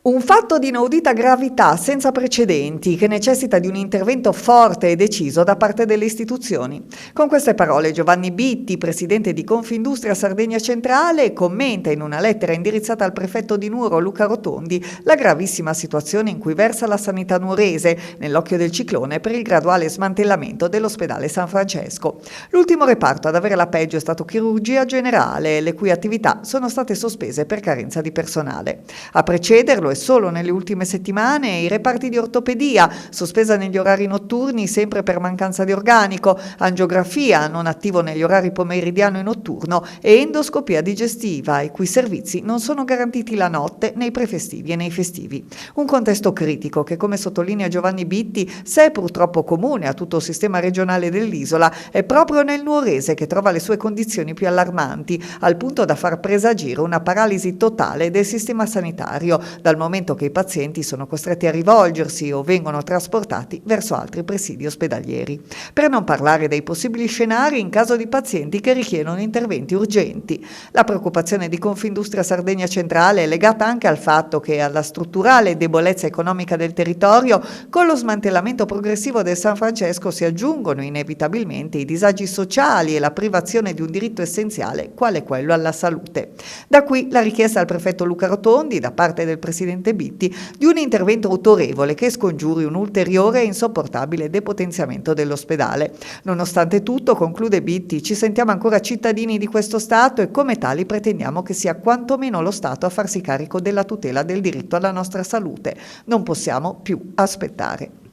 Un fatto di inaudita gravità senza precedenti che necessita di un intervento forte e deciso da parte delle istituzioni. Con queste parole Giovanni Bitti, presidente di Confindustria Sardegna Centrale, commenta in una lettera indirizzata al prefetto di Nuoro Luca Rotondi la gravissima situazione in cui versa la sanità nuorese nell'occhio del ciclone per il graduale smantellamento dell'ospedale San Francesco. L'ultimo reparto ad avere la peggio è stato chirurgia generale, le cui attività sono state sospese per carenza di personale. A precederlo e solo nelle ultime settimane i reparti di ortopedia, sospesa negli orari notturni sempre per mancanza di organico, angiografia non attivo negli orari pomeridiano e notturno e endoscopia digestiva, i cui servizi non sono garantiti la notte nei prefestivi e nei festivi. Un contesto critico che, come sottolinea Giovanni Bitti, se è purtroppo comune a tutto il sistema regionale dell'isola, è proprio nel nuorese che trova le sue condizioni più allarmanti, al punto da far presagire una paralisi totale del sistema sanitario, dal momento che i pazienti sono costretti a rivolgersi o vengono trasportati verso altri presidi ospedalieri. Per non parlare dei possibili scenari in caso di pazienti che richiedono interventi urgenti. La preoccupazione di Confindustria Sardegna Centrale è legata anche al fatto che alla strutturale debolezza economica del territorio, con lo smantellamento progressivo del San Francesco si aggiungono inevitabilmente i disagi sociali e la privazione di un diritto essenziale quale quello alla salute. Da qui la richiesta al prefetto Luca Rotondi, da parte del presidente Bitti, di un intervento autorevole che scongiuri un ulteriore e insopportabile depotenziamento dell'ospedale. Nonostante tutto, conclude Bitti, ci sentiamo ancora cittadini di questo Stato e come tali pretendiamo che sia quantomeno lo Stato a farsi carico della tutela del diritto alla nostra salute. Non possiamo più aspettare.